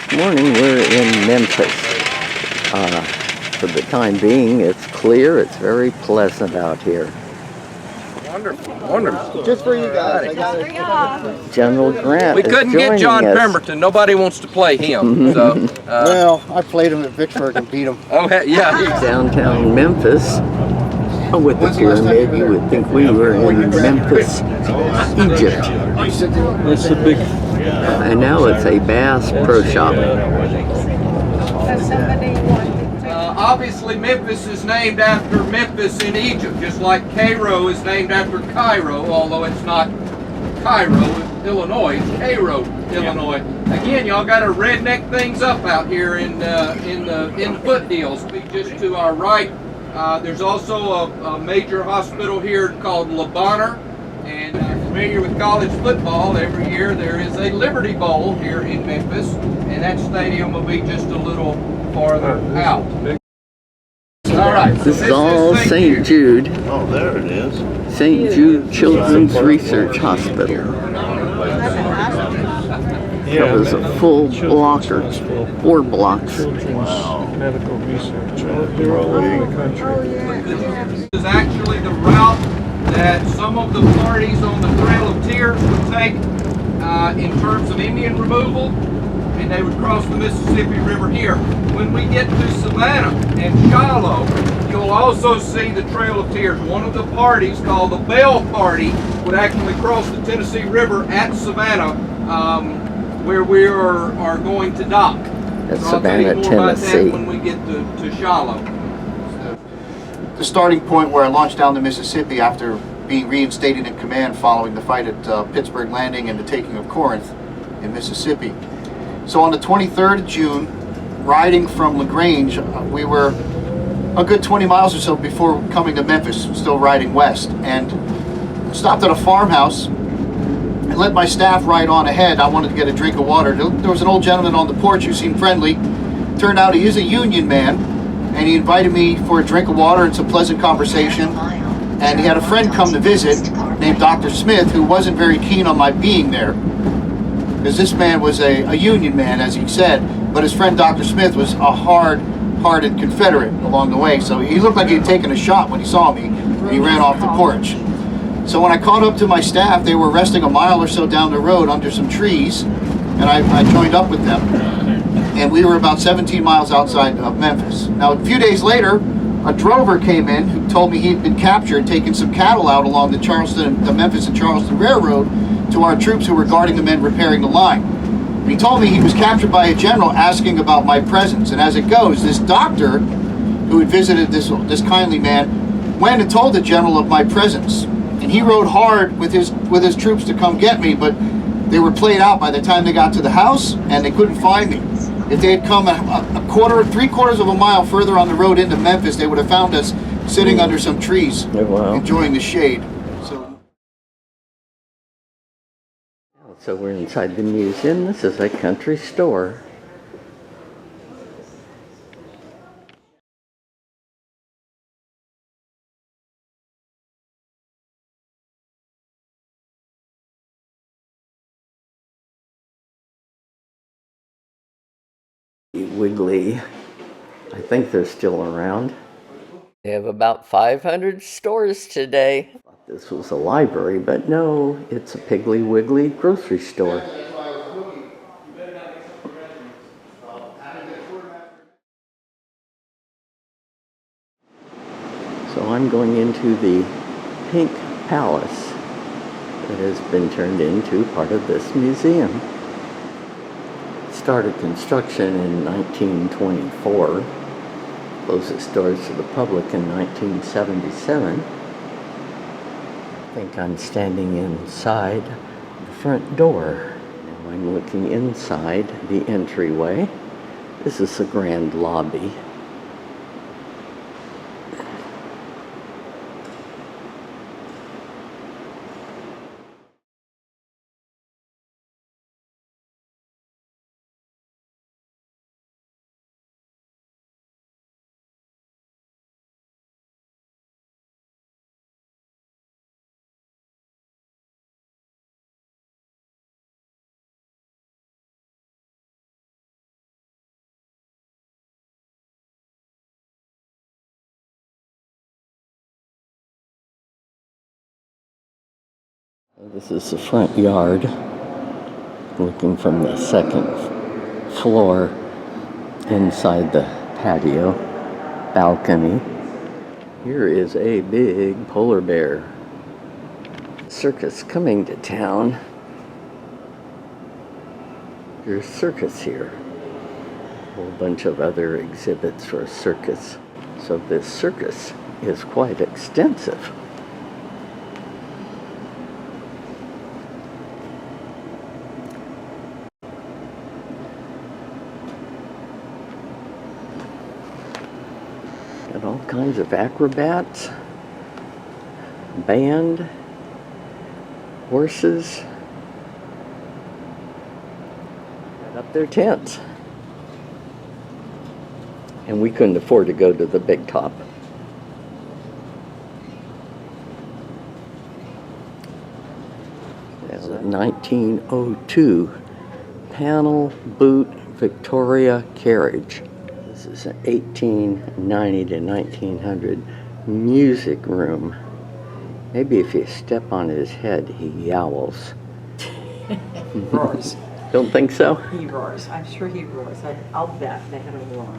This morning we're in Memphis. For the time being, it's clear. It's very pleasant out here. Wonderful, wonderful. Just for you guys. I got it. General Grant We couldn't is get joining John us. Pemberton. Nobody wants to play him. So, Well, I played him at Vicksburg and beat him. oh yeah. Downtown Memphis. With the pyramid, you would think we were in Memphis, Egypt. That's a big. And now it's a Bass Pro Shop. Obviously, Memphis is named after Memphis in Egypt, just like Cairo is named after Cairo, although it's not Cairo, Illinois. It's Cairo, Illinois. Again, y'all got to redneck things up out here in the foothills. Just to our right, there's also a major hospital here called Le Bonheur. And familiar with college football, every year there is a Liberty Bowl here in Memphis, and that stadium will be just a little farther out. All right, so This is all St. Jude. Oh, there it is. St. Jude Children's Research Hospital. Covers a full block or 4 blocks. Medical research. They're all over the country. This is actually the route that some of the parties on the Trail of Tears would take in terms of Indian removal, and they would cross the Mississippi River here. When we get to Savannah and Shiloh, you'll also see the Trail of Tears. One of the parties, called the Bell Party, would actually cross the Tennessee River at Savannah, where we are going to dock. That's So I'll tell you Savannah, more about that Tennessee. when we get to Shiloh. The starting point where I launched down the Mississippi after being reinstated in command following the fight at Pittsburgh Landing and the taking of Corinth in Mississippi. So on the 23rd of June, riding from LaGrange, we were a good 20 miles or so before coming to Memphis, still riding west, and stopped at a farmhouse and let my staff ride on ahead. I wanted to get a drink of water. There was an old gentleman on the porch who seemed friendly. Turned out he is a union man, and he invited me for a drink of water and some pleasant conversation. And he had a friend come to visit named Dr. Smith, who wasn't very keen on my being there, because this man was a union man, as he said, but his friend Dr. Smith was a hard-hearted Confederate along the way. So he looked like he had taken a shot when he saw me, and he ran off the porch. So when I caught up to my staff, they were resting a mile or so down the road under some trees, and I joined up with them. And we were about 17 miles outside of Memphis. Now, a few days later, a drover came in who told me he'd been captured, taking some cattle out along the Memphis and Charleston Railroad to our troops who were guarding the men repairing the line. And he told me he was captured by a general asking about my presence. And as it goes, this doctor who had visited this kindly man went and told the general of my presence. And he rode hard with his troops to come get me, but they were played out by the time they got to the house, and they couldn't find me. If they had come three-quarters of a mile further on the road into Memphis, they would have found us sitting under some trees, enjoying the shade. So we're inside the museum. This is a country store. Wiggly. I think they're still around. They have about 500 stores today. This was a library, but no, it's a Piggly Wiggly grocery store. So I'm going into the Pink Palace that has been turned into part of this museum. It started construction in 1924, closed its doors to the public in 1977. I think I'm standing inside the front door. Now I'm looking inside the entryway. This is the grand lobby. This is the front yard, looking from the second floor inside the patio balcony. Here is a big polar bear. Circus coming to town. There's a circus here. A whole bunch of other exhibits for a circus. So this circus is quite extensive. Got all kinds of acrobats, band, horses, set up their tents. And we couldn't afford to go to the big top. There's a 1902 panel boot Victoria carriage. This is an 1890 to 1900 music room. Maybe if you step on his head, he yowls. Roars. Don't think so? He roars. I'm sure he roars. I'll bet they had a roar.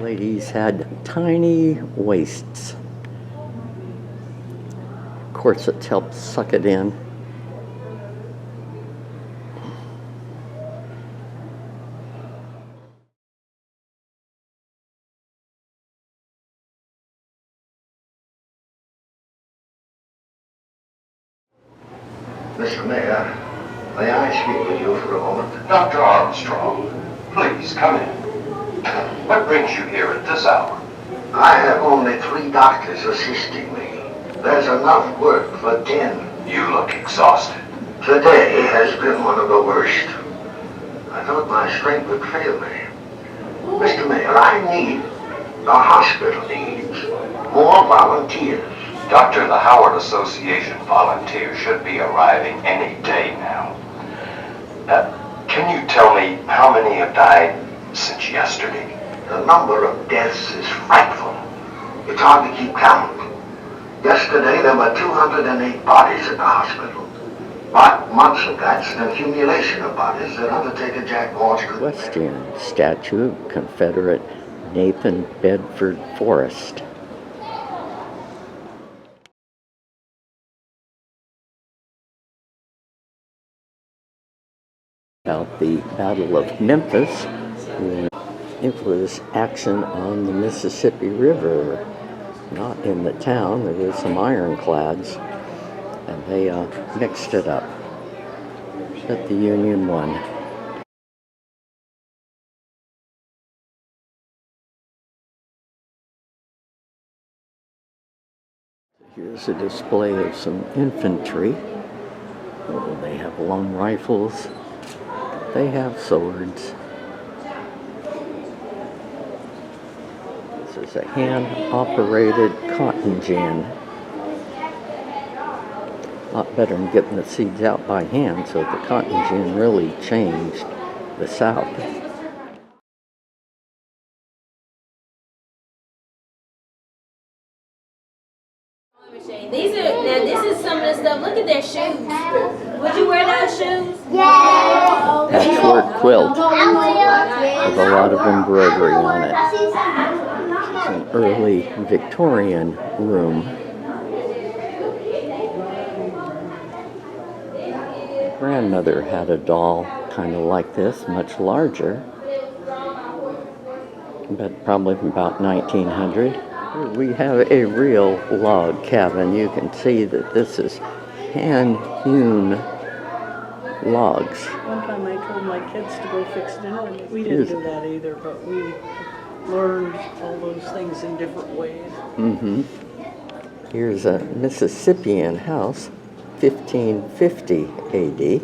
Ladies had tiny waists. Corsets helped suck it in. Mr. Mayor, may I speak with you for a moment? Dr. Armstrong, please come in. What brings you here at this hour? I have only 3 doctors assisting me. There's enough work for 10. You look exhausted. Today has been one of the worst. I thought my strength would fail me. Mr. Mayor, the hospital needs more volunteers. Doctor, the Howard Association volunteers should be arriving any day now. Can you tell me how many have died since yesterday? The number of deaths is frightful. It's hard to keep count. Yesterday there were 208 bodies at the hospital. But much of that's an accumulation of bodies that Undertaker Jack Walsh could... Equestrian statue of Confederate Nathan Bedford Forrest. About the Battle of Memphis. It was action on the Mississippi River, not in the town. There were some ironclads, and they mixed it up. But the Union won. Here's a display of some infantry. Oh, they have long rifles. They have swords. This is a hand-operated cotton gin. A lot better than getting the seeds out by hand, so the cotton gin really changed the South. This is some of the stuff. Look at their shoes. Would you wear those shoes? Patchwork quilt with a lot of embroidery on it. It's an early Victorian room. Grandmother had a doll kind of like this, much larger, but probably from about 1900. Here we have a real log cabin. You can see that this is hand-hewn logs. One time I told my kids to go fix dinner, and we didn't do that either, but we learned all those things in different ways. Mm-hmm. Here's a Mississippian house, 1550 AD.